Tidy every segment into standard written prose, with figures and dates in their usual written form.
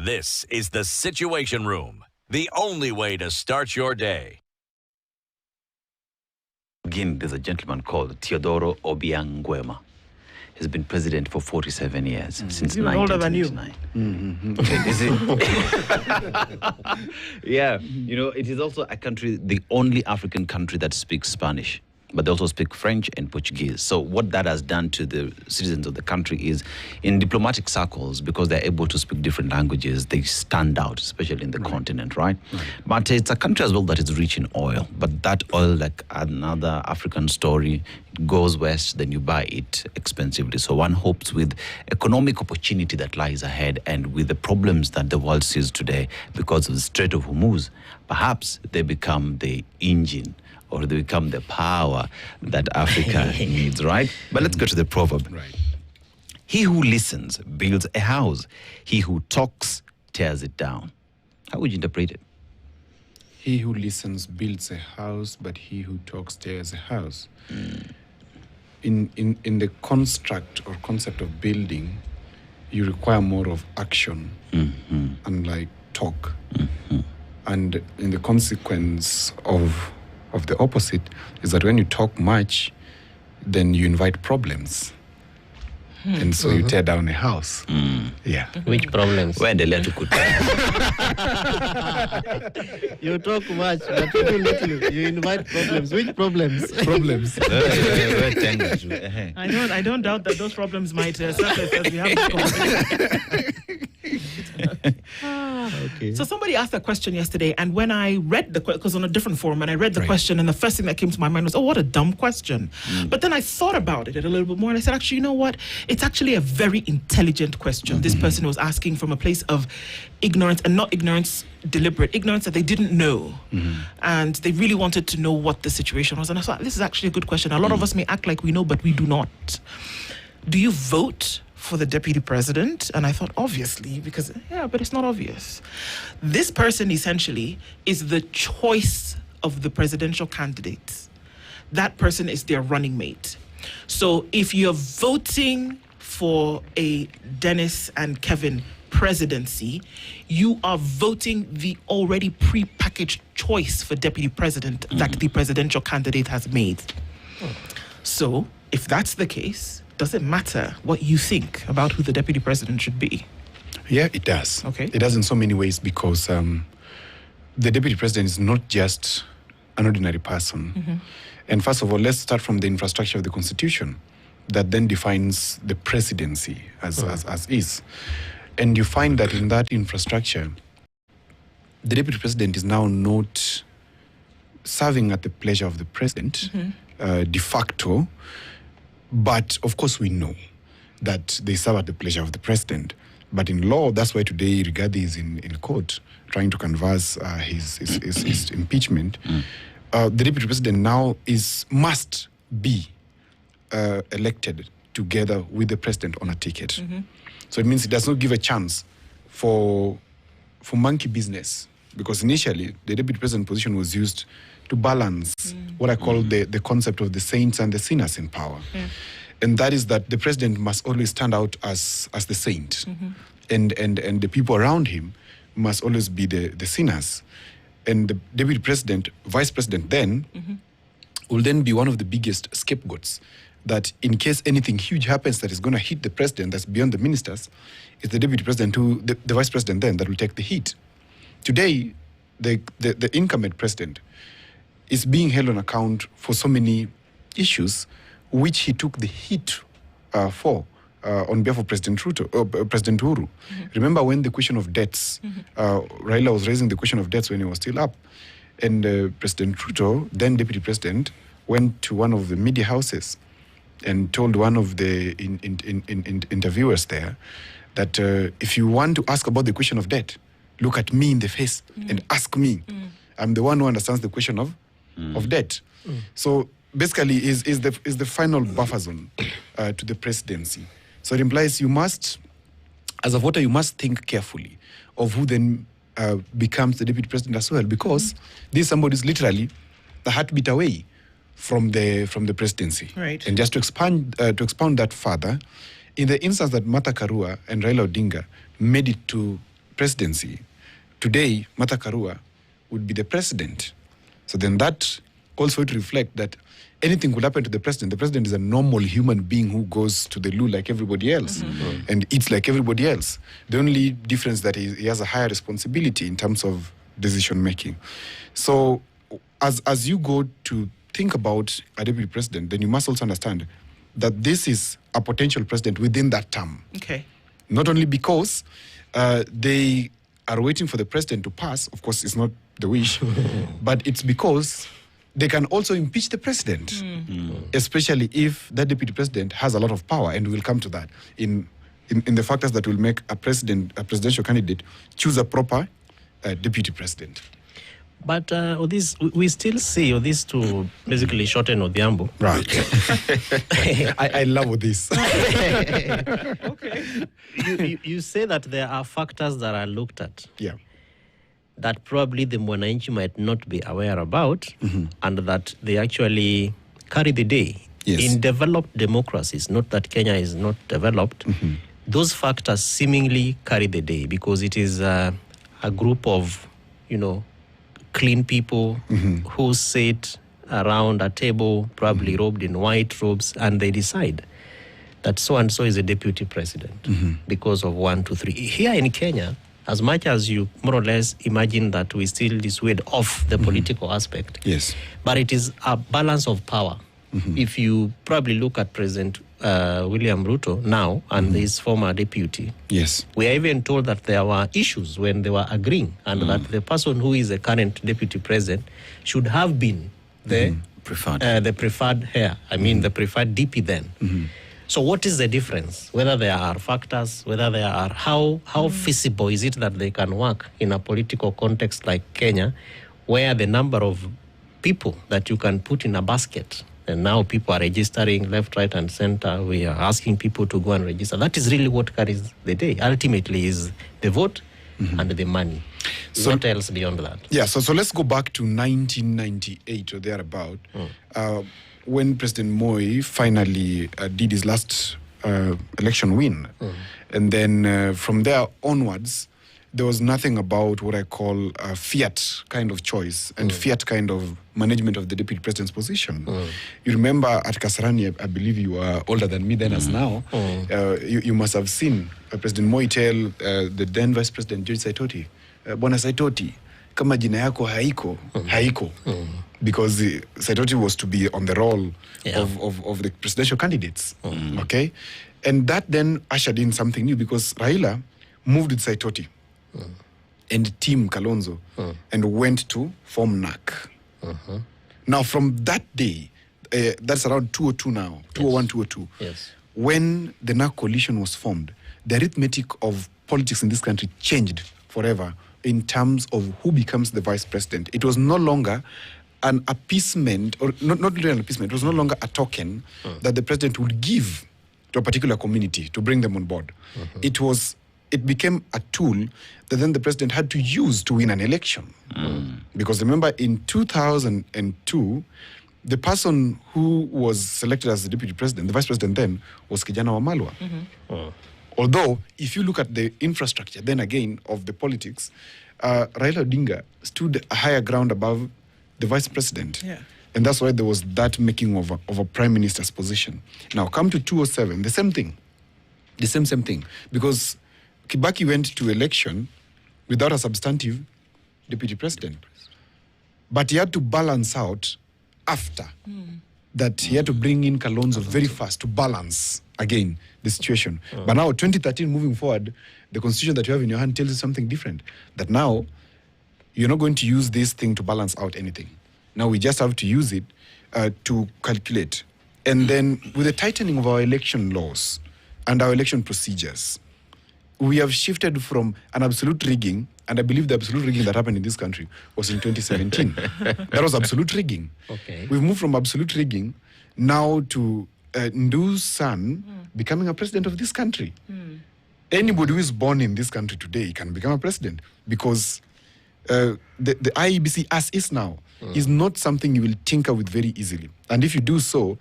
This is the Situation Room, the only way to start your day. Again, there's a gentleman called Teodoro Obiang. He's been president for 47 years, since 1979. Is it? Yeah, you know, it is also a country, the only African country that speaks Spanish, but they also speak French and Portuguese. So what that has done to the citizens of the country is, in diplomatic circles, because they're able to speak different languages, they stand out, especially in the continent, right? But it's a country as well that is rich in oil. But that oil, like another African story, goes west, then you buy it expensively. So one hopes with economic opportunity that lies ahead and with the problems that the world sees today because of the Strait of Hormuz, perhaps they become the engine or they become the power that Africa needs, right? But let's go to the proverb. Right. He who listens builds a house. He who talks tears it down. How would you interpret it? He who listens builds a house, but he who talks tears a house. In the construct or concept of building, you require more of action, unlike talk. And in the consequence of the opposite is that when you talk much, then you invite problems. And so you tear down a house. Yeah. Which problems? When the letter could You talk much, but you do little. You invite problems. Which problems? Problems. I don't doubt that those problems might surface as we have this conversation. Okay. So somebody asked that question yesterday, and when I read the question, because on a different forum, and I read the question, and the first thing that came to my mind was, oh, what a dumb question. But then I thought about it a little bit more, and I said, actually, you know what? It's actually a very intelligent question. This person was asking from a place of ignorance, and not ignorance deliberate, ignorance that they didn't know. And they really wanted to know what the situation was. And I thought, this is actually a good question. A lot of us may act like we know, but we do not. Do you vote for the deputy president? And I thought, obviously, because, yeah, but it's not obvious. This person essentially is the choice of the presidential candidates. That person is their running mate. So if you're voting for a Dennis and Kevin presidency, you are voting the already pre-packaged choice for deputy president that the presidential candidate has made. So if that's the case, does it matter what you think about who the deputy president should be? Yeah, it does. Okay. It does in so many ways because the deputy president is not just an ordinary person. And first of all, let's start from the infrastructure of the Constitution that then defines the presidency as is. And you find that in that infrastructure, the deputy president is now not serving at the pleasure of the president de facto. But of course, we know that they serve at the pleasure of the president. But in law, that's why today Rigathi is in court trying to canvass his impeachment. The deputy president now must be elected together with the president on a ticket. So it means it does not give a chance for monkey business, because initially the deputy president position was used to balance what I call the concept of the saints and the sinners in power. And that is that the president must always stand out as the saint. And the people around him must always be the sinners. And the deputy president, vice president then, will then be one of the biggest scapegoats, that in case anything huge happens that is going to hit the president that's beyond the ministers, it's the deputy president the vice president then that will take the hit. Today, the incumbent president is being held on account for so many issues which he took the hit for on behalf of President Uhuru. Remember when the question of debts, Raila was raising the question of debts when he was still up, and President Ruto, then deputy president, went to one of the media houses and told one of the interviewers there that if you want to ask about the question of debt, look at me in the face and ask me. I'm the one who understands the question of debt. So basically is the final buffer zone to the presidency. So it implies you must, as a voter, you must think carefully of who then becomes the deputy president as well, because this somebody is literally the heartbeat away from the presidency. Right. And just to expound that further, in the instance that Martha Karua and Raila Odinga made it to presidency, today Martha Karua would be the president. So then that also to reflect that anything could happen to the president. The president is a normal human being who goes to the loo like everybody else and eats like everybody else. The only difference that he has a higher responsibility in terms of decision making. So as you go to think about a deputy president, then you must also understand that this is a potential president within that term. Okay. Not only because they are waiting for the president to pass, of course it's not the wish, but it's because they can also impeach the president, especially if that deputy president has a lot of power, and we'll come to that in the factors that will make a presidential candidate choose a proper deputy president. But we still see this to basically shorten Odhiambo. Right. I love this. Okay. You say that there are factors that are looked at. Yeah. That probably the Mwananchi might not be aware about, and that they actually carry the day. Yes. In developed democracies, not that Kenya is not developed, those factors seemingly carry the day because it is a group of, clean people who sit around a table, probably robed in white robes, and they decide that so-and-so is a deputy president because of 1, 2, 3. Here in Kenya, as much as you more or less imagine that we still dissuade off the political aspect, Yes. but it is a balance of power. If you probably look at President William Ruto now and his former deputy, Yes. we are even told that there were issues when they were agreeing and that the person who is the current deputy president should have been the Preferred. the preferred heir. I mean, the preferred DP then. So what is the difference? Whether there are factors, whether there are, how feasible is it that they can work in a political context like Kenya, where the number of people that you can put in a basket, and now people are registering left, right, and center. We are asking people to go and register. That is really what carries the day. Ultimately is the vote and the money. So- What else beyond that? Yeah, so let's go back to 1998 or thereabout, when President Moi finally did his last election win. And then from there onwards, there was nothing about what I call a fiat kind of choice and fiat kind of management of the deputy president's position. You remember at Kasarani, I believe you are older than me then as now, you must have seen President Moi tell the then Vice President George Saitoti, Bwana Saitoti, kama jina yako haiko. Because Saitoti was to be on the roll of the presidential candidates. Okay? And that then ushered in something new because Raila moved with Saitoti and Team Kalonzo and went to form NAC. Now, from that day, that's around 2002 now, 2001, 2002, Yes. when the NAC coalition was formed, the arithmetic of politics in this country changed forever in terms of who becomes the vice president. It was no longer an appeasement, or not really an appeasement, it was no longer a token that the president would give to a particular community to bring them on board. It became a tool that then the president had to use to win an election. Because remember, in 2002, the person who was selected as the deputy president, the vice president then, was Kijana Wamalwa. Although, if you look at the infrastructure, then again, of the politics, Raila Odinga stood a higher ground above the vice president. Yeah. And that's why there was that making of a prime minister's position. Now, come to 2007, the same thing. The same thing. Because Kibaki went to election without a substantive deputy president. But he had to balance out after that. He had to bring in Kalonzo very fast to balance again the situation. But now 2013 moving forward, the constitution that you have in your hand tells you something different. That now you're not going to use this thing to balance out anything. Now we just have to use it to calculate. And then with the tightening of our election laws and our election procedures, we have shifted from an absolute rigging, and I believe the absolute rigging that happened in this country was in 2017. That was absolute rigging. Okay. We've moved from absolute rigging now to Ndu's son becoming a president of this country. Anybody who is born in this country today can become a president because the IEBC as is now is not something you will tinker with very easily. And if you do so,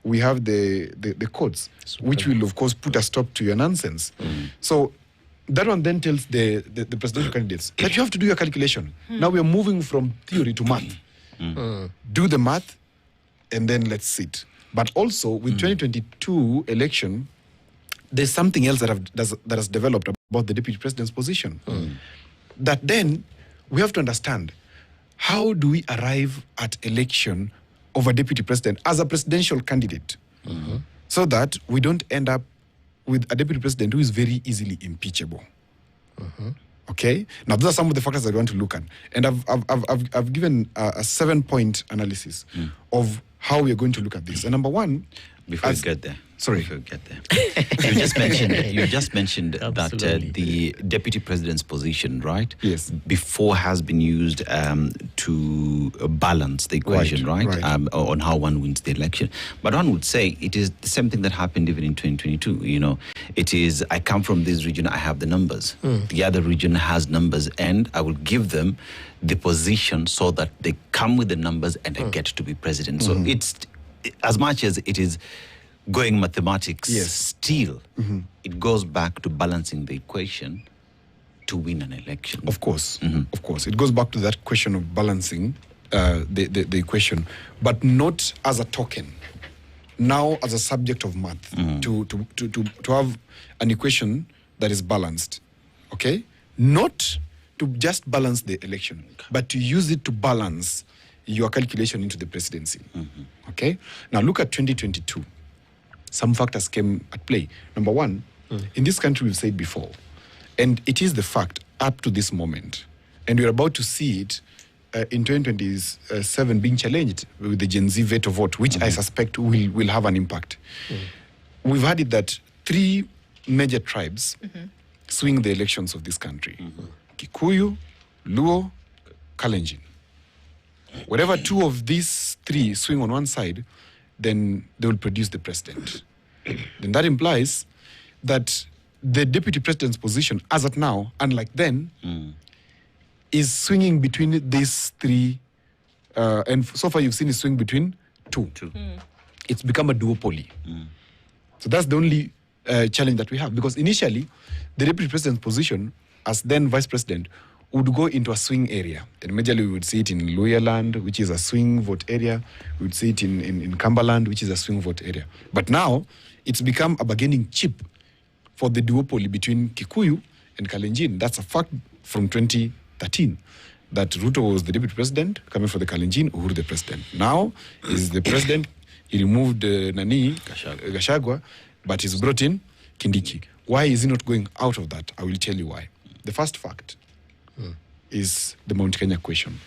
we have the courts, which will, of course, put a stop to your nonsense. So that one then tells the presidential candidates that you have to do your calculation. Now we are moving from theory to math. Do the math, and then let's sit. But also, with 2022 election, there's something else that has developed about the deputy president's position. That then we have to understand, how do we arrive at election of a deputy president as a presidential candidate, so that we don't end up with a deputy president who is very easily impeachable. Okay? Now, those are some of the factors that we want to look at. And I've given a 7-point analysis of how we are going to look at this. And number one... Before you get there. Sorry. Before you get there. you just mentioned that the deputy president's position, right? Yes. Before has been used to balance the equation, right? On how one wins the election. But one would say it is the same thing that happened even in 2022. You know, it is, I come from this region, I have the numbers. The other region has numbers, and I will give them the position so that they come with the numbers and I get to be president. So it's, as much as it is going mathematics, still it goes back to balancing the equation to win an election. Of course, of course. It goes back to that question of balancing the equation, but not as a token. Now as a subject of math, to have an equation that is balanced, okay? Not to just balance the election, but to use it to balance your calculation into the presidency. Okay? Now look at 2022. Some factors came at play. Number one, in this country we've said before, and it is the fact up to this moment, and we're about to see it in 2027 being challenged with the Gen Z veto vote, which I suspect will have an impact. We've had it that 3 major tribes swing the elections of this country. Kikuyu, Luo, Kalenjin. Whatever 2 of these 3 swing on one side, then they will produce the president. Then that implies that the deputy president's position, as at now, unlike then, is swinging between these 3, and so far you've seen it swing between 2. It's become a duopoly. So that's the only challenge that we have, because initially, the deputy president's position, as then vice president, would go into a swing area. And majorly we would see it in Luhyaland, which is a swing vote area. We would see it in Cumberland, which is a swing vote area. But now, it's become a bargaining chip for the duopoly between Kikuyu and Kalenjin. That's a fact from 2013, that Ruto was the deputy president, coming for the Kalenjin, Uhuru the president. Now, he's the president, he removed Gachagua, but he's brought in Kindiki. Why is he not going out of that? I will tell you why. The first fact is the Mount Kenya question.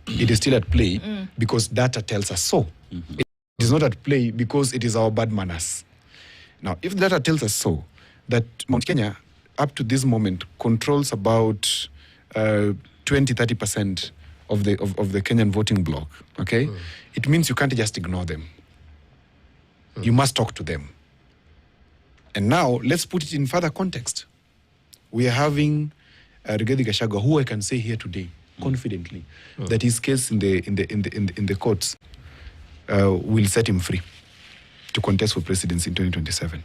It is still at play because data tells us so. It is not at play because it is our bad manners. Now, if data tells us so, that Mount Kenya, up to this moment, controls about 20-30% of the Kenyan voting bloc, okay? It means you can't just ignore them. You must talk to them. And now, let's put it in further context. We are having Rigathi Gachagua, who I can say here today, confidently, that his case in the courts will set him free to contest for presidency in 2027.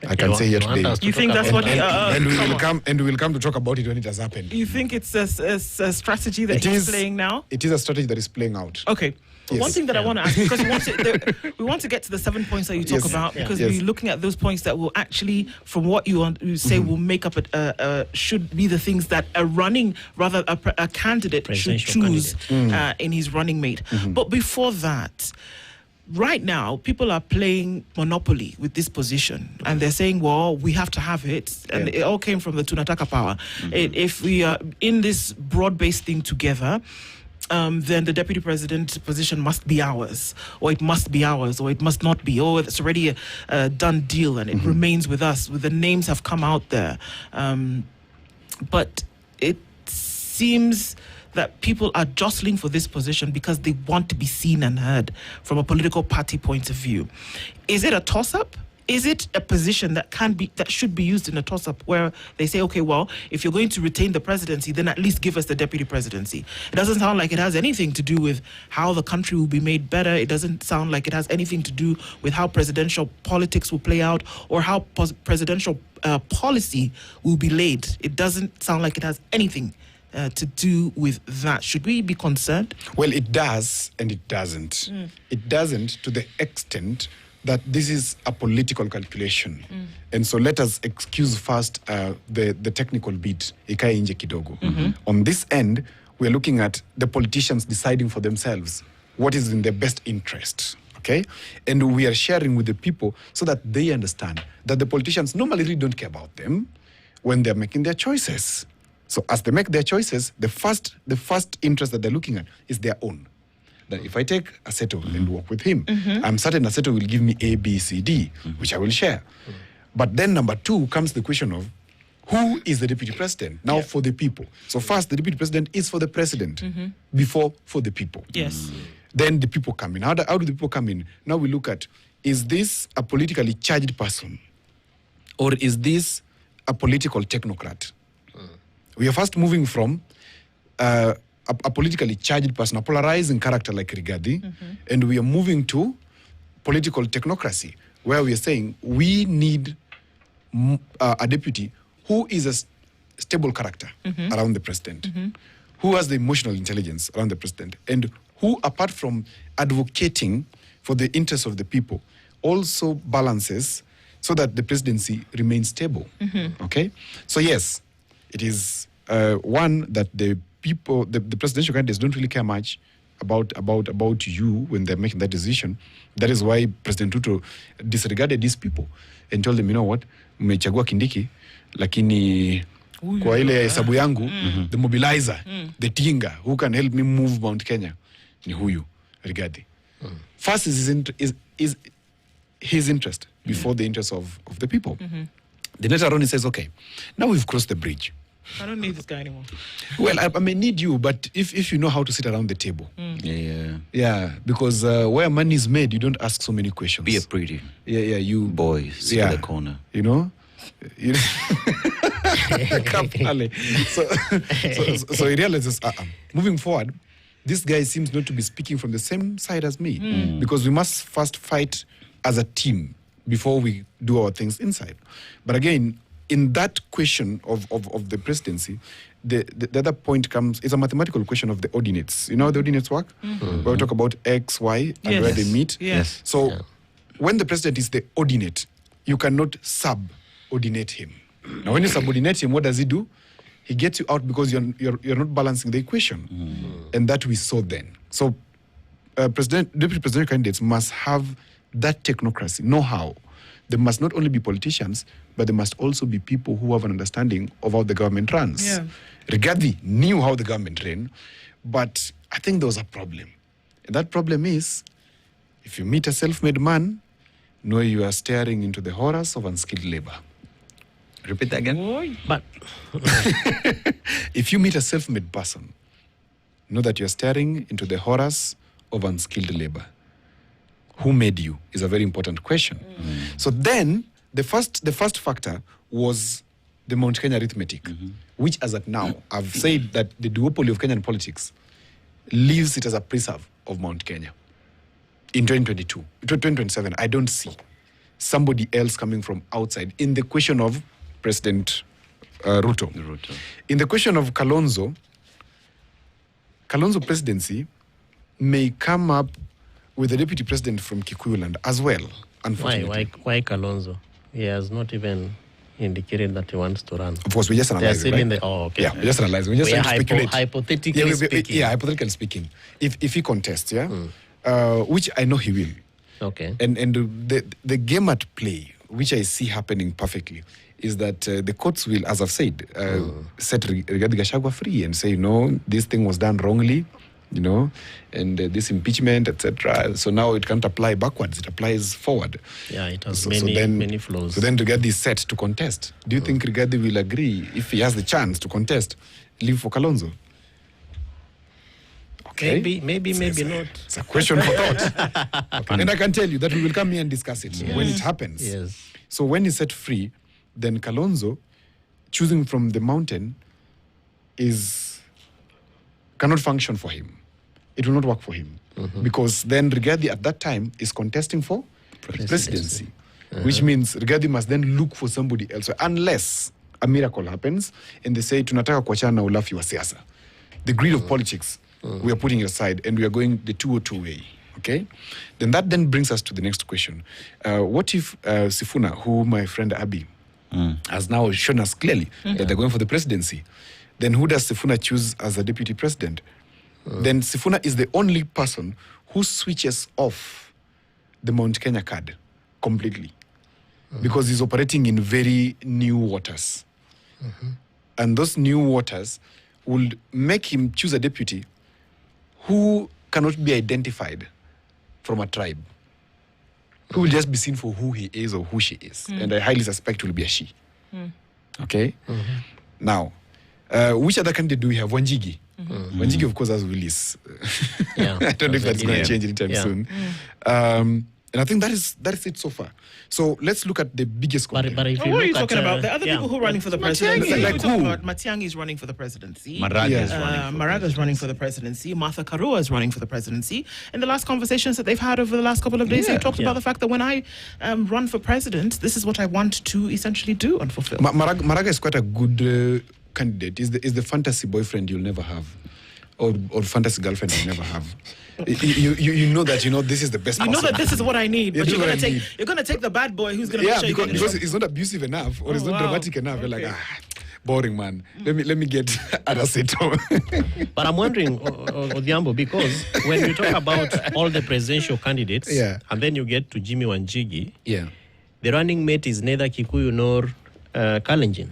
I can say here today. You think that's what? And we will come to talk about it when it has happened. You think it's a strategy that he's playing now? It is a strategy that is playing out. Okay. Yes. One thing that I want to ask, because we want to get to the 7 points that you talk about, because we're looking at those points that will actually, from what you say, will make up should be the things that a candidate should choose in his running mate. But before that, right now, people are playing Monopoly with this position, and they're saying, well, we have to have it, and it all came from the Tunataka power. If we are in this broad-based thing together, then the deputy president position must be ours, or it must be ours, or it must not be, or it's already a done deal and it remains with us. The names have come out there. But it seems that people are jostling for this position because they want to be seen and heard from a political party point of view. Is it a toss-up? is it a position that should be used in a toss-up where they say, okay, well, if you're going to retain the presidency, then at least give us the deputy presidency? It doesn't sound like it has anything to do with how the country will be made better. It doesn't sound like it has anything to do with how presidential politics will play out or how presidential policy will be laid. It doesn't sound like it has anything to do with that. Should we be concerned? Well, it does and it doesn't. It doesn't to the extent that this is a political calculation. And so let us excuse first the technical bit, ikae nje kidogo. On this end, we're looking at the politicians deciding for themselves what is in their best interest, okay? And we are sharing with the people so that they understand that the politicians normally really don't care about them when they're making their choices. So as they make their choices, the first interest that they're looking at is their own. That if I take Aseto and work with him, I'm certain Aseto will give me A, B, C, D, which I will share. But then number two comes the question of who is the deputy president? Now for the people. So first, the deputy president is for the president before for the people. Yes. Then the people come in. How do the people come in? Now we look at, is this a politically charged person? Or is this a political technocrat? We are first moving from a politically charged person, a polarizing character like Rigathi, and we are moving to political technocracy, where we are saying we need a deputy who is a stable character around the president, who has the emotional intelligence around the president, and who, apart from advocating for the interests of the people, also balances so that the presidency remains stable. Okay? So yes, it is one that the people, the presidential candidates don't really care much about you when they're making that decision. That is why President Ruto disregarded these people and told them, you know what, mmechagua Kindiki, lakini kwa ile hesabu yangu, the mobilizer, the tinga, who can help me move Mount Kenya, ni huyu, Rigathi. First is his interest before the interest of the people. Then later on he says, okay, now we've crossed the bridge. I don't need this guy anymore. Well, I may need you, but if you know how to sit around the table. Yeah, because where money is made, you don't ask so many questions. Be a pretty. Yeah, you boy, sit in the corner. You know? So he realizes, moving forward, this guy seems not to be speaking from the same side as me, because we must first fight as a team before we do our things inside. But again, in that question of the presidency, the other point comes, it's a mathematical question of the ordinates. You know how the ordinates work? Where we talk about X, Y, and where they meet. Yes. So when the president is the ordinate, you cannot subordinate him. Now when you subordinate him, what does he do? He gets you out because you're not balancing the equation. And that we saw then. So deputy presidential candidates must have that technocracy, know-how. They must not only be politicians, but they must also be people who have an understanding of how the government runs. Yeah. Rigathi knew how the government ran, but I think there was a problem. And that problem is, if you meet a self-made man, know you are staring into the horrors of unskilled labor. Repeat that again. But if you meet a self-made person, know that you're staring into the horrors of unskilled labor. Who made you is a very important question. So then, the first factor was the Mount Kenya arithmetic, which as at now, I've said that the duopoly of Kenyan politics leaves it as a preserve of Mount Kenya. In 2027, I don't see somebody else coming from outside in the question of President Ruto. In the question of Kalonzo presidency may come up with the deputy president from Kikuyu land as well, unfortunately. Why Kalonzo? He has not even indicated that he wants to run. Of course, we're just analyzing, right? Okay. Yeah, we're just analyzing. We're just trying to speculate. Hypothetically speaking. Yeah, hypothetically speaking. If he contests, which I know he will. Okay. And the game at play, which I see happening perfectly, is that the courts will, as I've said, set Rigathi Gachagua free and say, no, this thing was done wrongly, and this impeachment, etc. So now it can't apply backwards; it applies forward. Yeah, it has many flaws. So then Rigathi is set to contest. Do you think Rigathi will agree, if he has the chance to contest, leave for Kalonzo? Okay. Maybe not. It's a question for thought. Okay. And I can tell you that we will come here and discuss it when it happens. Yes. So when he's set free, then Kalonzo choosing from the mountain cannot function for him. It will not work for him. Because then Rigathi at that time is contesting for presidency. Which means Rigathi must then look for somebody else. Unless a miracle happens and they say, tunataka kuachana na ulafi wa siasa. The greed of politics, we are putting it aside and we are going the 202 way. Okay? Then that then brings us to the next question. What if Sifuna, who my friend Abi has now shown us clearly that they're going for the presidency, then who does Sifuna choose as a deputy president? Then Sifuna is the only person who switches off the Mount Kenya card completely because he's operating in very new waters. And those new waters will make him choose a deputy who cannot be identified from a tribe, who will just be seen for who he is or who she is. And I highly suspect it will be a she. Okay? Now, which other candidate do we have? Wanjigi. Wanjigi, of course, has Willis. I don't know if that's going to change anytime soon. And I think that is it so far. So let's look at the biggest contender. But if What you are you look talking at, about? The other people who are running for the presidency. Matiang'i. Like Like who? who? Matiang'i is running for the presidency. Maraga is running for Maraga is running for the presidency. Martha Karua is running for the presidency. In the last conversations that they've had over the last couple of days, they talked about the fact that when I run for president, this is what I want to essentially do and fulfill. Maraga is quite a good candidate. Is the fantasy boyfriend you'll never have, or fantasy girlfriend you'll never have. You know that this is the best. You know that this is what I need, but Yeah, you're gonna take the bad boy who's gonna make sure you get in because trouble. it's not abusive enough or it's not dramatic enough. You're like, boring man. Let me get Adaseto. But I'm wondering, Odhiambo, because when you talk about all the presidential candidates, and then you get to Jimmy Wanjigi, the running mate is neither Kikuyu nor Kalenjin.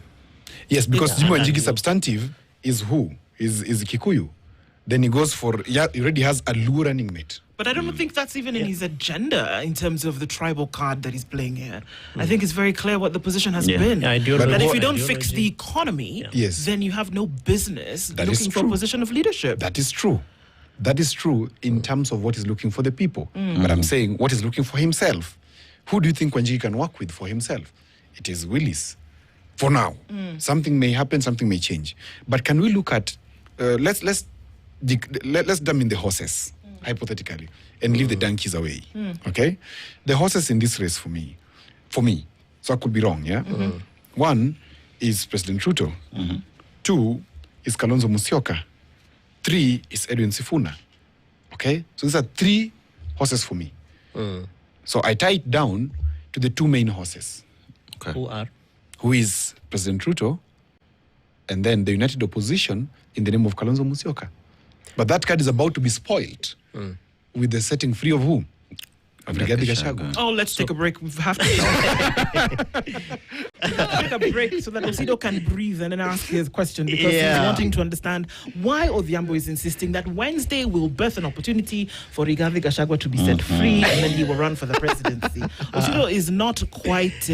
Yes, because Jimmy Wanjigi's substantive is who? Is Kikuyu. Then he goes for, he already has a Luo running mate. But I don't think that's even in his agenda in terms of the tribal card that he's playing here. I think it's very clear what the position has been. That if you don't fix the economy, then you have no business looking for a position of leadership. That is true. That is true in terms of what he's looking for the people. But I'm saying what he's looking for himself. Who do you think Wanjigi can work with for himself? It is Willis. For now. Something may happen, something may change. But can we look at, let's dump in the horses, hypothetically, and leave the donkeys away. Okay? The horses in this race for me, so I could be wrong, one is President Ruto. 2 is Kalonzo Musyoka. 3 is Edwin Sifuna. Okay? So these are 3 horses for me. So I tie it down to the 2 main horses. Okay. Who is President Ruto, and then the united opposition in the name of Kalonzo Musyoka. But that card is about to be spoiled with the setting free of whom? Of Rigathi Gachagua. Oh, let's take a break. We have to take a break so that Osido can breathe and then ask his question, because he's wanting to understand why Odhiambo is insisting that Wednesday will birth an opportunity for Rigathi Gachagua to be set free and then he will run for the presidency. Osido is not quite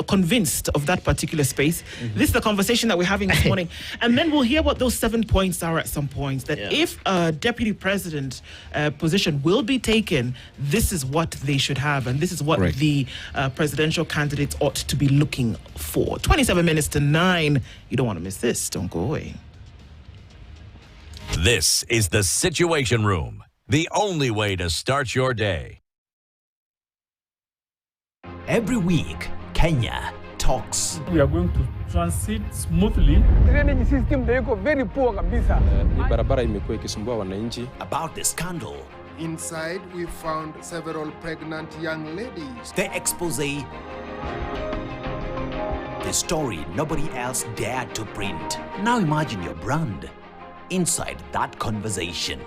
convinced of that particular space. This is the conversation that we're having this morning. And then we'll hear what those 7 points are at some points. That if a deputy president position will be taken, this is what they should have, and this is what the presidential candidates ought to be looking for. 27 minutes to 9. You don't want to miss this. Don't go away. This is the Situation Room, the only way to start your day. Every week, Kenya talks. We are going to transit smoothly. Drainage system iko very poor kabisa. Barabara imekuwa ikisumbua wananchi. About the scandal. Inside, we found several pregnant young ladies. The expose. The story nobody else dared to print. Now imagine your brand inside that conversation.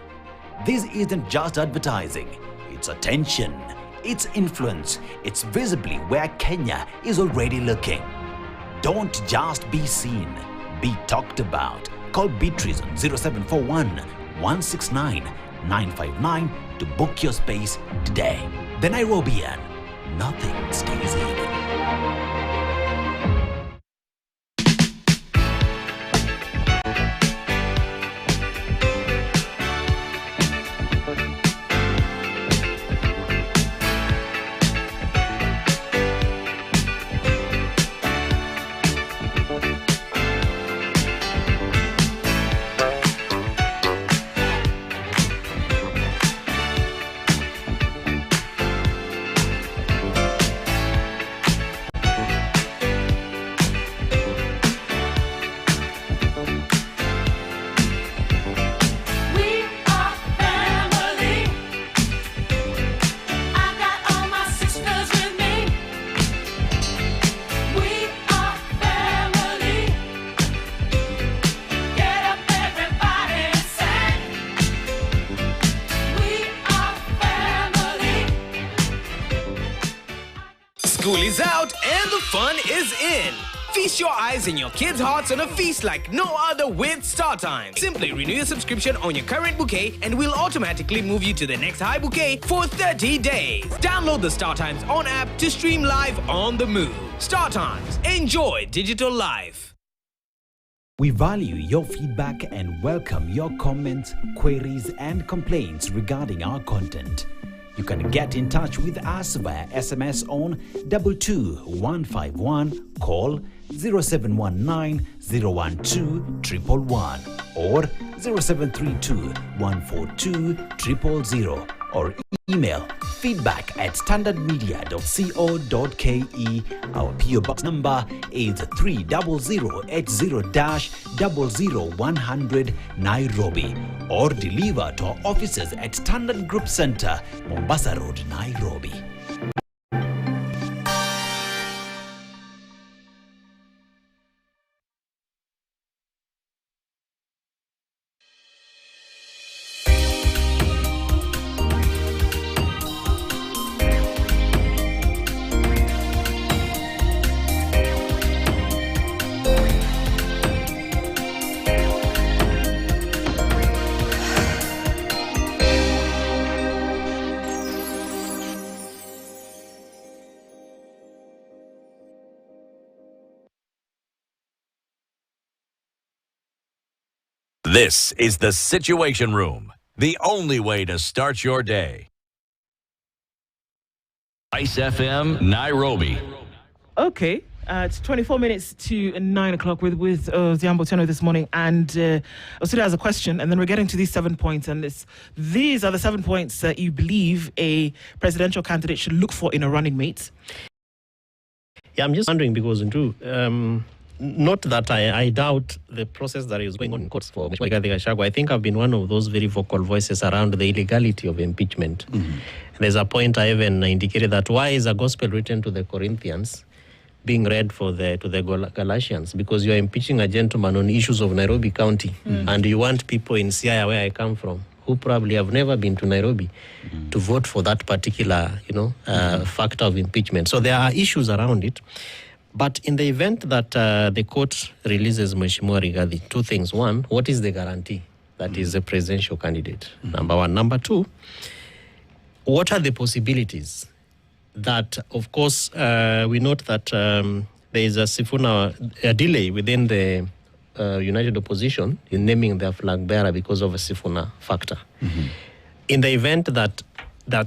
This isn't just advertising. It's attention. It's influence. It's visibly where Kenya is already looking. Don't just be seen. Be talked about. Call Beatrice on 0741 169 959 to book your space today. The Nairobian, nothing stays hidden. fun is in. Feast your eyes and your kids' hearts on a feast like no other with StarTimes. Simply renew your subscription on your current bouquet and we'll automatically move you to the next high bouquet for 30 days. Download the StarTimes On app to stream live on the move. StarTimes. Enjoy digital life. We value your feedback and welcome your comments, queries, and complaints regarding our content. You can get in touch with us via SMS on 22151, call 0719 012 111 or 0732 142 000 or email feedback@standardmedia.co.ke. Our PO Box number is 30080-00100 Nairobi, or deliver to our offices at Standard Group Center, Mombasa Road, Nairobi. This is the Situation Room, the only way to start your day. Ice FM, Nairobi. Okay, it's 24 minutes to 9 o'clock with Odhiambo Otieno this morning, and Osita has a question, and then we're getting to these 7 points, and these are the 7 points that you believe a presidential candidate should look for in a running mate. Yeah, I'm just wondering because, Andrew, not that I doubt the process that is going on in courts for Rigathi Gachagua. I think I've been one of those very vocal voices around the illegality of impeachment. Mm-hmm. There's a point I even indicated that why is a gospel written to the Corinthians being read to the Galatians? Because you are impeaching a gentleman on issues of Nairobi County, and you want people in Siaya, where I come from, who probably have never been to Nairobi, to vote for that particular, factor of impeachment. So there are issues around it. But in the event that the court releases Mheshimiwa Rigathi, two things. One, what is the guarantee that is a presidential candidate? Number one. Number two, what are the possibilities that, of course, we note that there is a delay within the United Opposition in naming their flag bearer because of a Sifuna factor. In the event that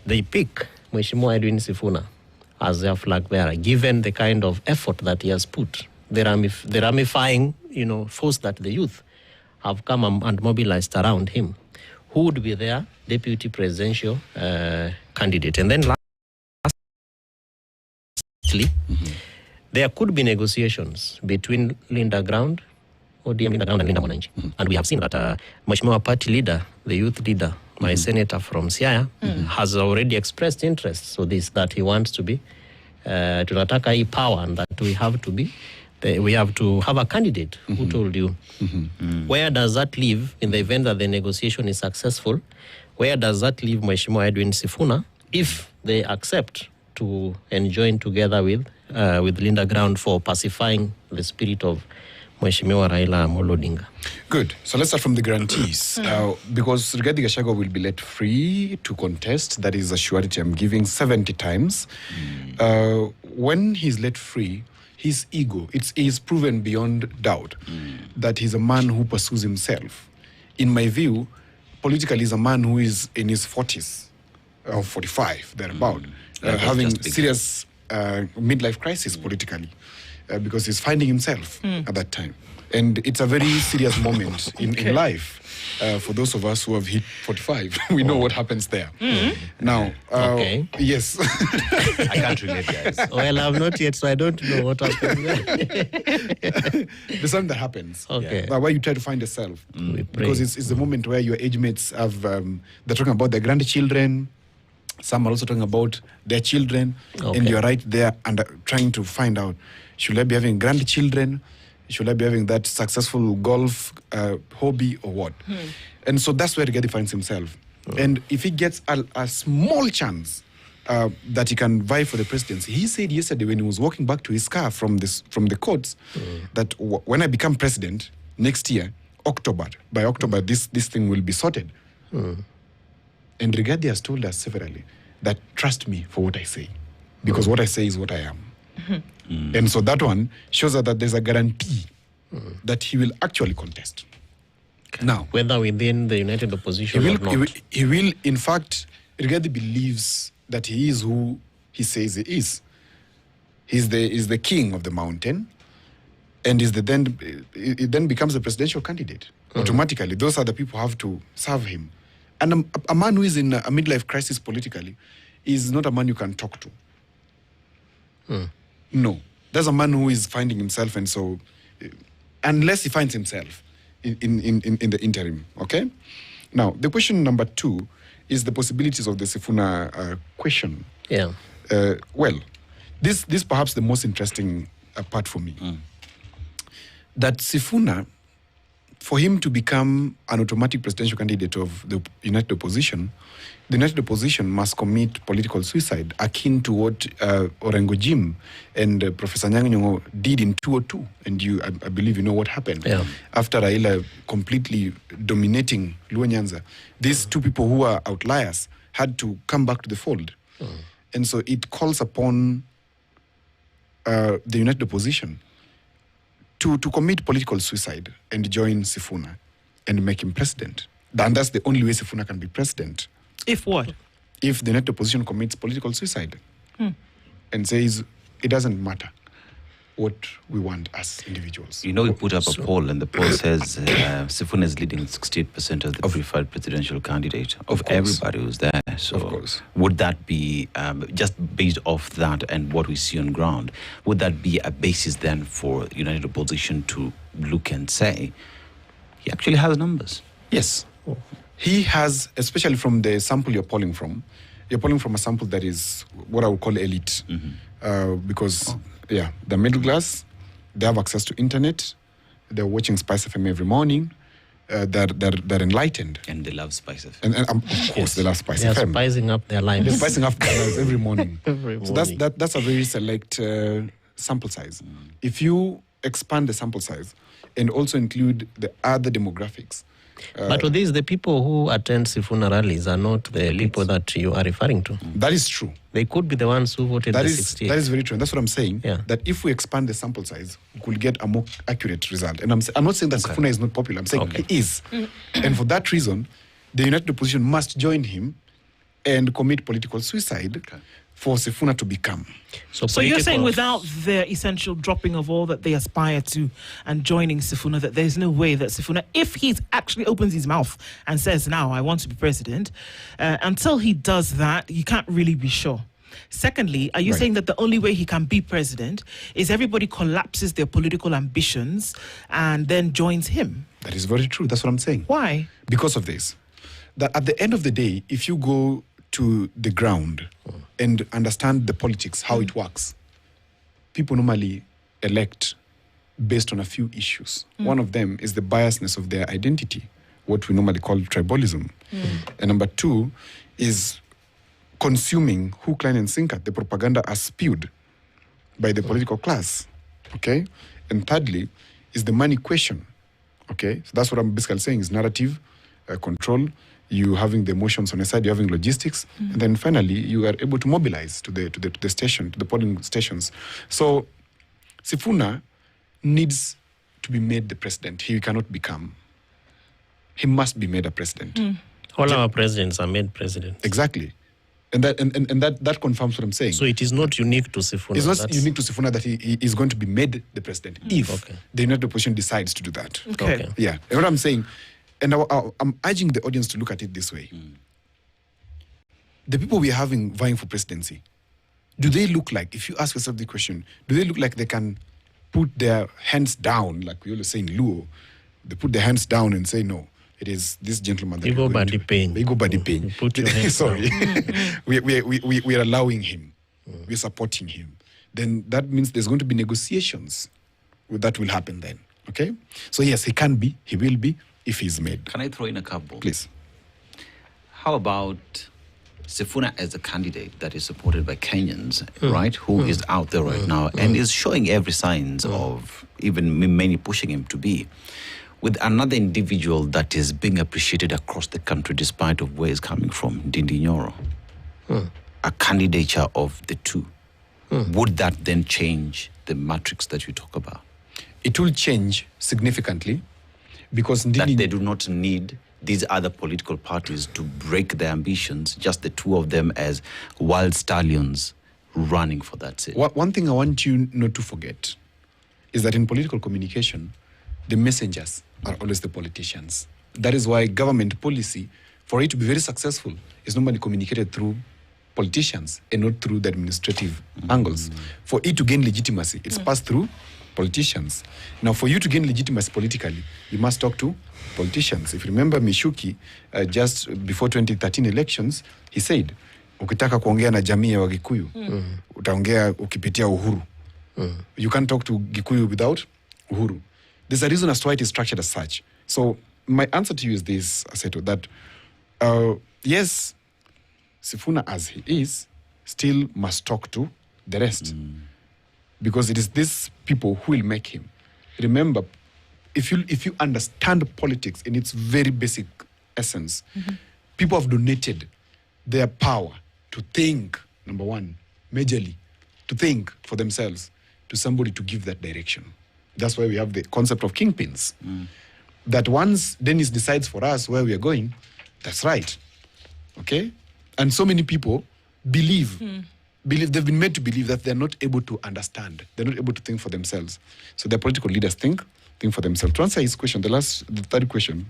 they pick Mheshimiwa Edwin Sifuna as their flag bearer, given the kind of effort that he has put, the ramifying, force that the youth have come and mobilized around him, who would be their deputy presidential candidate? And then lastly, there could be negotiations between Linda Ground, Odhiambo Ground and Linda Mwananchi. And we have seen that Mheshimiwa party leader, the youth leader, my senator from Siaya, has already expressed interest. So that he wants to be, tunataka hii power, and that we have to have a candidate who told you. Where does that leave in the event that the negotiation is successful? Where does that leave Mheshimiwa Edwin Sifuna if they accept to join together with Linda Ground for pacifying the spirit of Mheshimiwa Raila Amolo Odinga? Good. So let's start from the grantees. Because Rigathi Gachagua will be let free to contest, that is a surety I'm giving 70 times. When he's let free, his ego, is proven beyond doubt that he's a man who pursues himself. In my view, politically, he's a man who is in his 40s, or 45, thereabout, having serious midlife crisis politically. Because he's finding himself at that time. And it's a very serious moment in life. For those of us who have hit 45, we know what happens there. Now, yes. I can't relate, guys. Well, I'm not yet, so I don't know what happens there. There's something that happens. Okay. Where you try to find yourself. Because it's the moment where your age mates have, they're talking about their grandchildren. Some are also talking about their children. And you're right there and trying to find out, should I be having grandchildren? Should I be having that successful golf hobby or what? And so that's where Rigathi finds himself. And if he gets a small chance that he can vie for the presidency. He said yesterday when he was walking back to his car from the courts that when I become president next year, by October, this thing will be sorted. And Rigathi has told us severally that trust me for what I say, because what I say is what I am. And so that one shows us that there's a guarantee that he will actually contest. Now, whether within the united opposition or not. He will, in fact, Rigathi believes that he is who he says he is. He's the king of the mountain, and it then becomes the presidential candidate. Automatically, those are the people who have to serve him. And a man who is in a midlife crisis politically is not a man you can talk to. No. There's a man who is finding himself, and so, unless he finds himself in the interim, okay? Now, the question number 2 is the possibilities of the Sifuna question. Yeah. Well, this perhaps the most interesting part for me. That Sifuna, for him to become an automatic presidential candidate of the United Opposition, the United Opposition must commit political suicide, akin to what Orengo Jim and Professor Nyang'o did in 2002. And I believe you know what happened. Yeah. After Raila completely dominating Luo Nyanza, these two people who are outliers had to come back to the fold. And so it calls upon the United Opposition to commit political suicide and join Sifuna and make him president. And that's the only way Sifuna can be president. If what? If the United Opposition commits political suicide and says it doesn't matter what we want as individuals. You know, we put up a poll, and the poll says Sifuna is leading 68% of the preferred presidential candidate of everybody who's there. So of course. Would that be, just based off that and what we see on ground, would that be a basis then for United Opposition to look and say, he actually has numbers? Yes. He has, especially from the sample you're polling from a sample that is what I would call elite. Because, the middle class, they have access to internet, they're watching Spice FM every morning, they're enlightened. And they love Spice FM. And of course, they love Spice They're FM. spicing up their lives. They're spicing up their lives every morning. So morning. that's a very select sample size. If you expand the sample size and also include the other demographics. But with this, the people who attend Sifuna rallies are not the people that you are referring to. That is true. They could be the ones who voted That the is 68. That is very true. And that's what I'm saying. Yeah. That if we expand the sample size, we could get a more accurate result. And I'm not saying that Sifuna is not popular. I'm saying he is. And for that reason, the United Opposition must join him and commit political suicide for Sifuna to become. So you're saying without the essential dropping of all that they aspire to and joining Sifuna, that there's no way that Sifuna, if he actually opens his mouth and says, now I want to be president, until he does that, you can't really be sure. Secondly, are you saying that the only way he can be president is everybody collapses their political ambitions and then joins him? That is very true. That's what I'm saying. Why? Because of this. That at the end of the day, if you go to the ground and understand the politics, how it works, people normally elect based on a few issues. One of them is the biasness of their identity, what we normally call tribalism. And number 2 is consuming hook, line, and sinker, the propaganda as spewed by the political class. Okay? And thirdly is the money question. Okay? So that's what I'm basically saying is narrative, control, you having the emotions on the side, you having logistics, and then finally you are able to mobilize to the station, to the polling stations. So Sifuna needs to be made the president. He cannot become. He must be made a president. All our presidents are made presidents. Exactly. And that confirms what I'm saying. So it is not unique to Sifuna. It's not unique to Sifuna that he is going to be made the president if the United Opposition decides to do that. Okay. Yeah. And what I'm saying, and I'm urging the audience to look at it this way. The people we are having vying for presidency, do they look like, if you ask yourself the question, do they look like they can put their hands down, like we always say in Luo, they put their hands down and say, no, it is this gentleman that You go by the pain. They go by the pain. Put your hands Sorry. we are allowing him. We're supporting him. Then that means there's going to be negotiations that will happen then. Okay? So yes, he can be, he will be, if he's made. Can I throw in a couple? Please. How about Sifuna as a candidate that is supported by Kenyans, right, who is out there right now and is showing every signs of even many pushing him to be, with another individual that is being appreciated across the country despite of where he's coming from, Ndindi Nyoro, a candidature of the two. Would that then change the matrix that you talk about? It will change significantly because that they do not need these other political parties to break their ambitions, just the two of them as wild stallions running for that seat. One thing I want you not to forget is that in political communication, the messengers are always the politicians. That is why government policy, for it to be very successful, is normally communicated through politicians and not through the administrative angles. For it to gain legitimacy, it's passed through politicians. Now, for you to gain legitimacy politically, you must talk to politicians. If you remember Mishuki, just before 2013 elections, he said, ukitaka kuongea na jamii ya Wagikuyu, utaongea ukipitia Uhuru. You can't talk to Gikuyu without Uhuru. There's a reason as to why it is structured as such. So my answer to you is this, Aseto, that yes, Sifuna as he is, still must talk to the rest. Because it is these people who will make him. Remember, if you understand politics in its very basic essence, people have donated their power to think, number one, majorly, to think for themselves, to somebody to give that direction. That's why we have the concept of kingpins. That once Dennis decides for us where we are going, that's right. Okay? And so many people believe they've been made to believe that they're not able to understand. They're not able to think for themselves. So their political leaders think for themselves. To answer his question, the third question,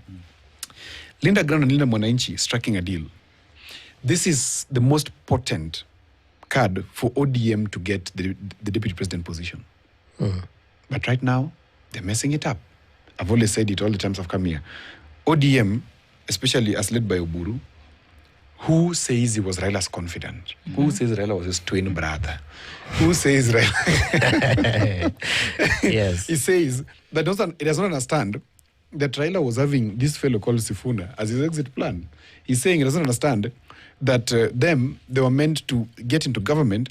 Linda Ground and Linda Mwananchi striking a deal. This is the most potent card for ODM to get the deputy president position. But right now, they're messing it up. I've always said it all the times I've come here. ODM, especially as led by Oburu, who says he was Raila's confidant? Who says Raila was his twin brother? Who says Raila? Yes. He says that he does not understand that Raila was having this fellow called Sifuna as his exit plan. He's saying he doesn't understand that they were meant to get into government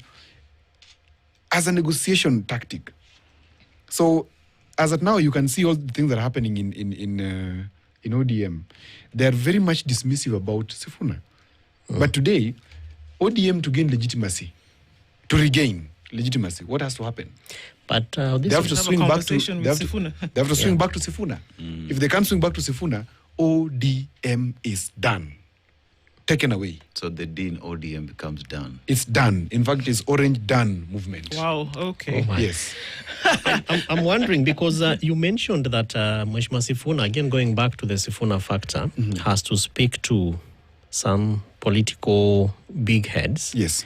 as a negotiation tactic. So as of now, you can see all the things that are happening in ODM. They are very much dismissive about Sifuna. But today, ODM to gain legitimacy, to regain legitimacy, what has to happen? But they have to swing back to Sifuna. They have to swing back to Sifuna. If they can't swing back to Sifuna, ODM is done, taken away. So the D in ODM becomes done. It's done. In fact, it's Orange Done movement. Wow. Okay. Oh yes. I'm wondering because you mentioned that Mheshimiwa Sifuna, again going back to the Sifuna factor, has to speak to some political big heads. Yes.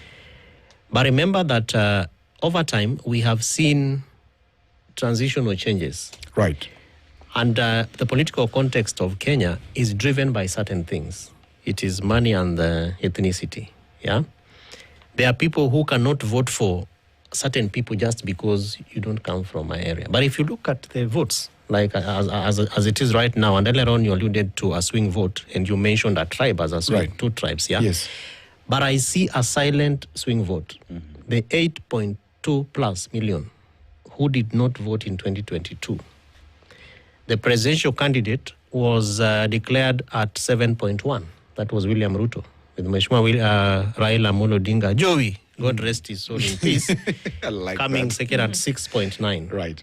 But remember that over time, we have seen transitional changes. Right. And the political context of Kenya is driven by certain things. It is money and ethnicity. Yeah. There are people who cannot vote for certain people just because you don't come from my area. But if you look at the votes, like as it is right now, and earlier on you alluded to a swing vote, and you mentioned a tribe as a swing, right. 2 tribes, yeah? Yes. But I see a silent swing vote. The 8.2 plus million who did not vote in 2022. The presidential candidate was declared at 7.1. That was William Ruto, with Mheshimiwa Raila Amolo Odinga, Joey, God rest his soul in peace, coming second at 6.9. Right.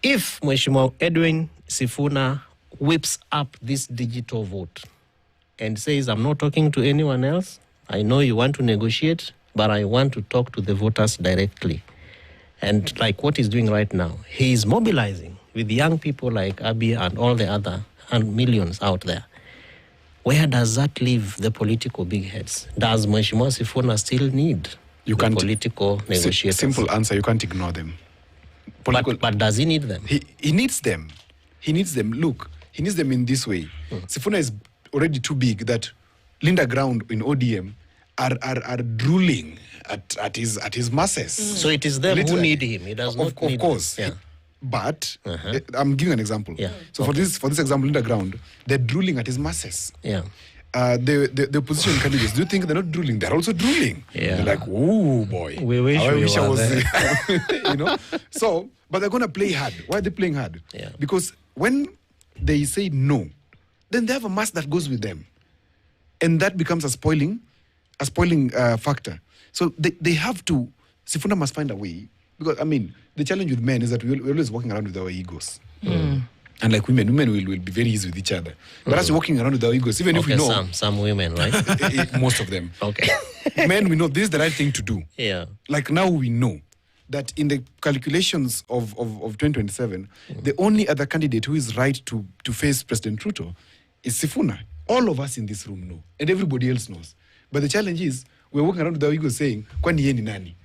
If Mheshimiwa Edwin Sifuna whips up this digital vote and says, I'm not talking to anyone else, I know you want to negotiate, but I want to talk to the voters directly. And like what he's doing right now, he is mobilizing with young people like Abi and all the other and millions out there. Where does that leave the political big heads? Does Mheshimiwa Sifuna still need political negotiators? Simple answer, you can't ignore them. But does he need them? He needs them. He needs them. Look, he needs them in this way. Sifuna is already too big that Linda Ground in ODM are drooling at his masses. So it is them who need him. He does not need Of course. them. Yeah. But I'm giving an example. Yeah. So for this example, Linda Ground, they're drooling at his masses. Yeah. the opposition candidates, do you think they're not drooling? They're also drooling. Yeah. They're like, oh boy. We wish I we wish I were was there. you know? So, but they're going to play hard. Why are they playing hard? Yeah. Because when they say no, then they have a mass that goes with them. And that becomes a spoiling factor. So they have to, Sifuna must find a way. Because, I mean, the challenge with men is that we're always walking around with our egos. And like women will be very easy with each other. But us walking around with our egos, even if we know... Some women, right? Most of them. Okay. Men, we know this is the right thing to do. Yeah. Like now we know that in the calculations of 2027, the only other candidate who is right to face President Ruto is Sifuna. All of us in this room know, and everybody else knows. But the challenge is, we're walking around with our egos saying, kwani ye ni nani?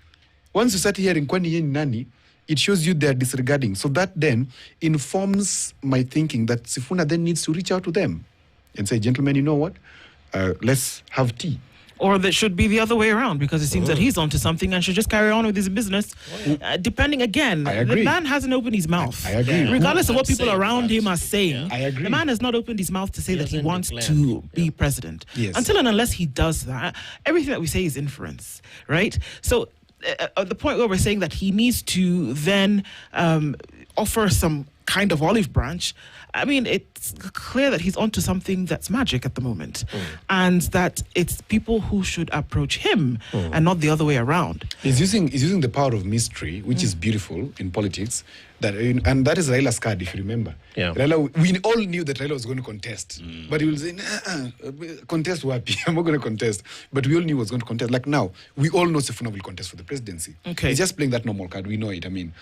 Once you start hearing kwani ye ni nani, it shows you they're disregarding. So that then informs my thinking that Sifuna then needs to reach out to them and say, gentlemen, you know what? Let's have tea. Or that should be the other way around, because it seems that he's onto something and should just carry on with his business. Depending, again, the man hasn't opened his mouth. I agree. Regardless of what people around him are saying, I agree. the man has not opened his mouth to say that he wants to be president. Yes. Until and unless he does that, everything that we say is inference, right? So the point where we're saying that he needs to then offer some kind of olive branch, I mean, it's clear that he's onto something that's magic at the moment, and that it's people who should approach him and not the other way around. He's using the power of mystery, which is beautiful in politics. And that is Raila's card, if you remember. Yeah. Raila, we all knew that Raila was going to contest, but he will say, contest wapi? I'm not going to contest. But we all knew he was going to contest. Like now, we all know Sifuna will contest for the presidency. Okay. He's just playing that normal card. We know it. I mean,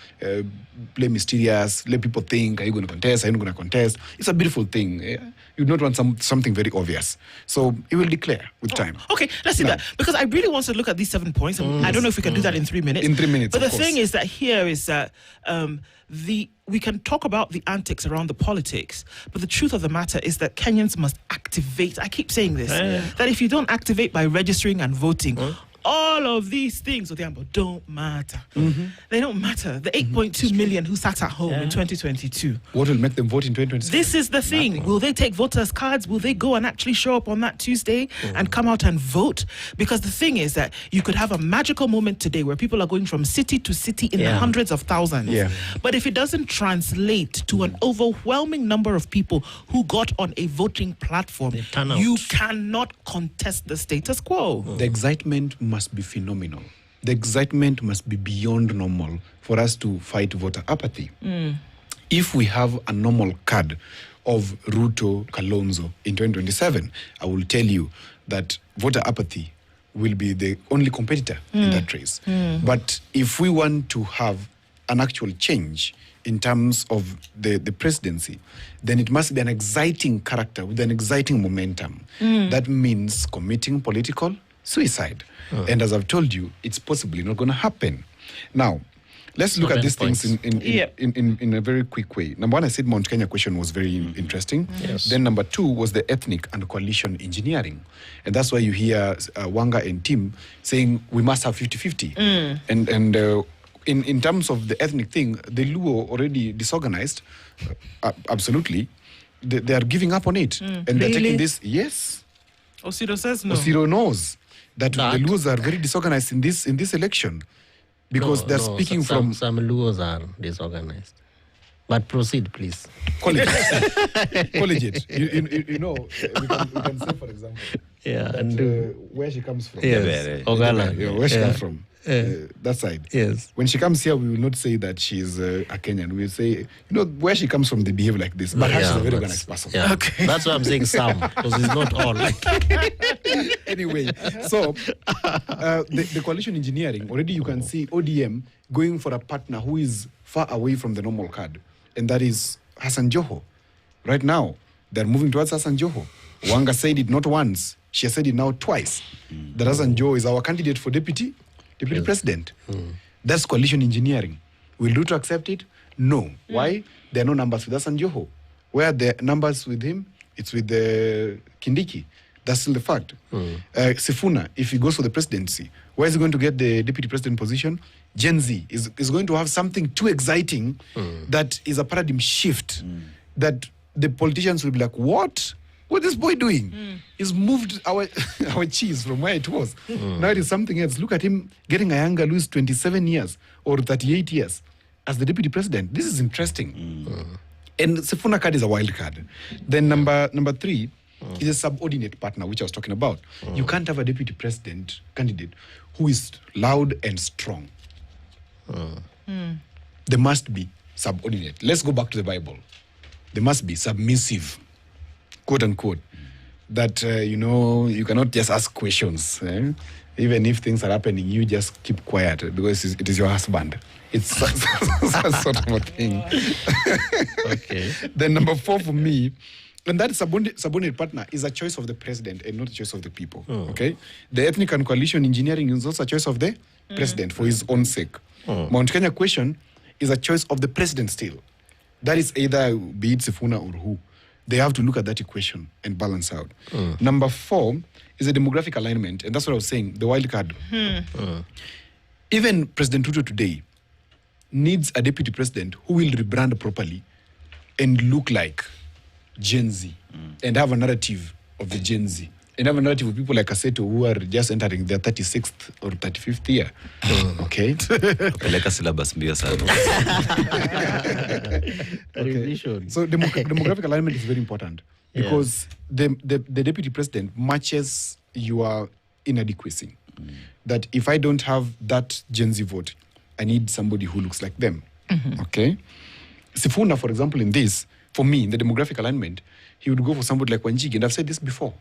play mysterious, let people think, are you going to contest? Are you not going to contest? It's a beautiful thing. Yeah? You don't want something very obvious. So he will declare with time. Okay, let's see that. Because I really want to look at these 7 points. And I don't know if we can do that in 3 minutes. In 3 minutes, But of the course. thing is that here is that we can talk about the antics around the politics, but the truth of the matter is that Kenyans must activate. I keep saying this, that if you don't activate by registering and voting, all of these things, Odhiambo, don't matter. They don't matter. The 8.2 million who sat at home in 2022. What will make them vote in 2027? This is the thing. Will they take voters' cards? Will they go and actually show up on that Tuesday and come out and vote? Because the thing is that you could have a magical moment today where people are going from city to city in the hundreds of thousands. Yeah. But if it doesn't translate to an overwhelming number of people who got on a voting platform, you cannot contest the status quo. The excitement must be phenomenal. The excitement must be beyond normal for us to fight voter apathy. If we have a normal card of Ruto, Kalonzo in 2027, I will tell you that voter apathy will be the only competitor in that race. But if we want to have an actual change in terms of the presidency, then it must be an exciting character with an exciting momentum. That means committing political suicide. And as I've told you, it's possibly not going to happen. Now, let's look at these things in a very quick way. Number one, I said Mount Kenya question was very interesting. Yes. Then number two was the ethnic and coalition engineering. And that's why you hear Wanga and Tim saying we must have 50-50. And in terms of the ethnic thing, the Luo already disorganized. Absolutely. They are giving up on it. And they're taking this, yes. Osiro says no. Osiro knows that the Luos are very disorganized in this election because they're speaking from... Some Luos are disorganized. But proceed, please. Collegiate. You know, we can say, for example, that, where she comes from. Yes, Ogala. Where she comes from. That side. Yes. When she comes here, we will not say that she's a Kenyan. We will say, you know, where she comes from, they behave like this. But she's a very organized person. Yeah. Okay. That's why I'm saying some, because it's not all. Anyway, so the coalition engineering, already you can see ODM going for a partner who is far away from the normal card, and that is Hassan Joho. Right now, they're moving towards Hassan Joho. Wanga said it not once, she has said it now twice. That Hassan Joho is our candidate for deputy president. That's coalition engineering. Will Ruto accept it? No. Why? There are no numbers with Hassan Joho. Where are the numbers with him? It's with Kindiki. That's still the fact. Sifuna, if he goes for the presidency, where is he going to get the deputy president position? Gen Z is going to have something too exciting that is a paradigm shift that the politicians will be like, what? What is this boy doing? He's moved our our cheese from where it was. Now it is something else. Look at him getting a younger who's 27 years or 38 years as the deputy president. This is interesting. And Sifuna card is a wild card. Then number 3 is a subordinate partner, which I was talking about. You can't have a deputy president candidate who is loud and strong. There must be subordinate. Let's go back to the Bible. There must be submissive, quote unquote, that, you cannot just ask questions. Even if things are happening, you just keep quiet because it is your husband. It's sort of a thing. Okay. Then number 4 for me, and that subordinate partner is a choice of the president and not a choice of the people. Okay, the ethnic and coalition engineering is also a choice of the president for his own sake. Mount Kenya question is a choice of the president still. That is either be it Sifuna or who. They have to look at that equation and balance out. Number 4 is a demographic alignment, and that's what I was saying. The wild card. Even President Ruto today needs a deputy president who will rebrand properly and look like Gen Z and have a narrative of the Gen Z and have a narrative of people like Kaseto who are just entering their 36th or 35th year. Okay? Peleka syllabus mbio sana. Okay. So demographic alignment is very important because the deputy president matches your inadequacy. That if I don't have that Gen Z vote, I need somebody who looks like them. Okay? Sifuna, for example, in this, for me, in the demographic alignment, he would go for somebody like Wanjigi. And I've said this before,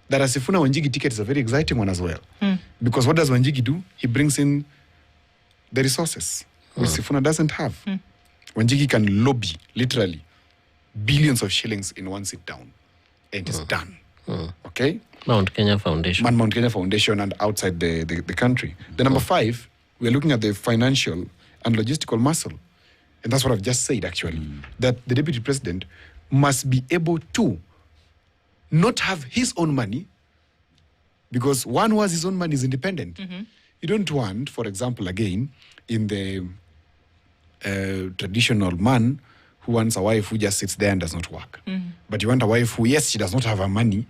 that a Sifuna Wanjigi ticket is a very exciting one as well. Because what does Wanjigi do? He brings in the resources, which Sifuna doesn't have. Wanjigi can lobby, literally, billions of shillings in one sit down. And it's done. Okay? Mount Kenya Foundation. Mount Kenya Foundation and outside the country. The number 5, we're looking at the financial and logistical muscle. And that's what I've just said, actually. That the deputy president must be able to not have his own money, because one who has his own money is independent. You don't want, for example, again, in the traditional man who wants a wife who just sits there and does not work. But you want a wife who, yes, she does not have her money,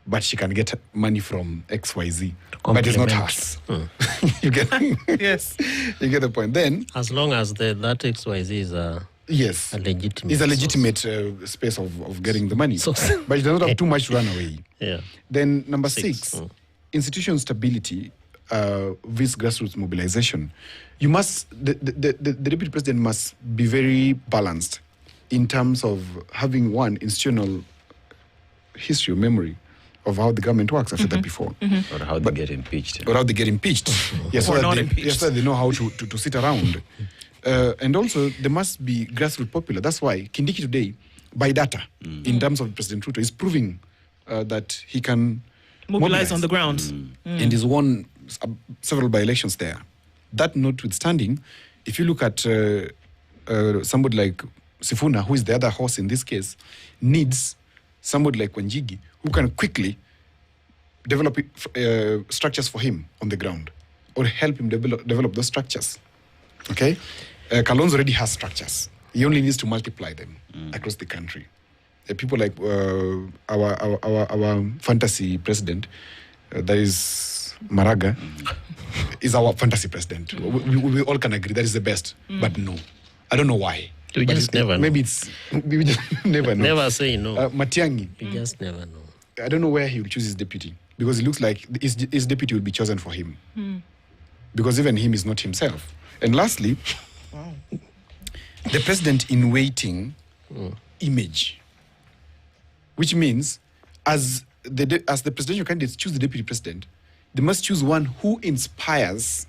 but she can get money from XYZ. But it's not hers. You get Yes. You get the point. Then, as long as that XYZ is a legitimate. It's a legitimate space of getting the money. But it does not have too much to run away. Then number 6, institutional stability with grassroots mobilization. You must the deputy president must be very balanced in terms of having one institutional history or memory of how the government works. I've said that before. Or how they get impeached. Or how they get impeached. Yes, so that they know how to sit around. And also, there must be grassroots popular. That's why Kindiki today, by data, in terms of President Ruto, is proving that he can mobilize on the ground. And he's won several by-elections there. That notwithstanding, if you look at somebody like Sifuna, who is the other horse in this case, needs somebody like Wanjigi who can quickly develop structures for him on the ground or help him develop those structures. Okay? Kalonzo already has structures. He only needs to multiply them across the country. People like our fantasy president, that is Maraga, is our fantasy president. We all can agree that is the best, but no. I don't know why. We just never know. Maybe we just never know. Never say no. Matiang'i. We just never know. I don't know where he will choose his deputy, because it looks like his deputy will be chosen for him. Because even him is not himself. And lastly, the president in waiting image, which means as the presidential candidates choose the deputy president, they must choose one who inspires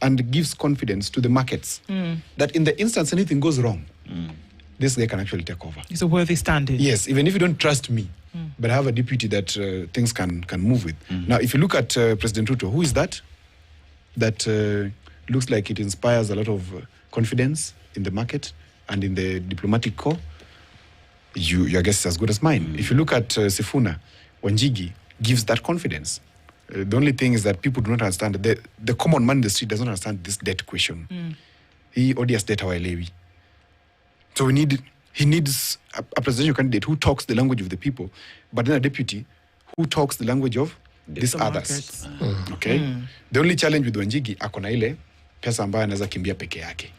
and gives confidence to the markets that in the instance anything goes wrong, this guy can actually take over. It's a worthy stand-in. Yes, even if you don't trust me, but I have a deputy that things can move with. Now, if you look at President Ruto, who is that? That looks like it inspires a lot of confidence in the market and in the diplomatic corps. Your guess is as good as mine. If you look at Sifuna, Wanjigi gives that confidence. The only thing is that people do not understand, the common man in the street does not understand this debt question. He odious debt hawaelewi. So we need He needs a presidential candidate who talks the language of the people, but then a deputy who talks the language of these others. Okay? The only challenge with Wanjigi, akona ile pesa ambayo anaweza kimbia peke yake.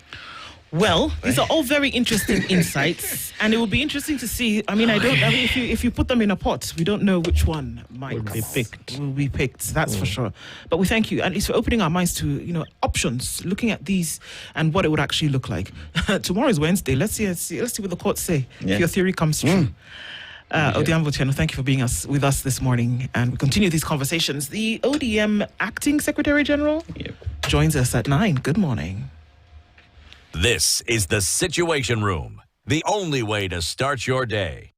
Well, these are all very interesting insights, and it will be interesting to see. I mean, if you put them in a pot, we don't know which one might be picked. That's for sure. But we thank you, and it's for opening our minds to options, looking at these and what it would actually look like. Tomorrow is Wednesday. Let's see what the courts say if your theory comes true. Odhiambo Otieno, thank you for being with us this morning, and we continue these conversations. The ODM Acting Secretary General joins us at 9. Good morning. This is the Situation Room, the only way to start your day.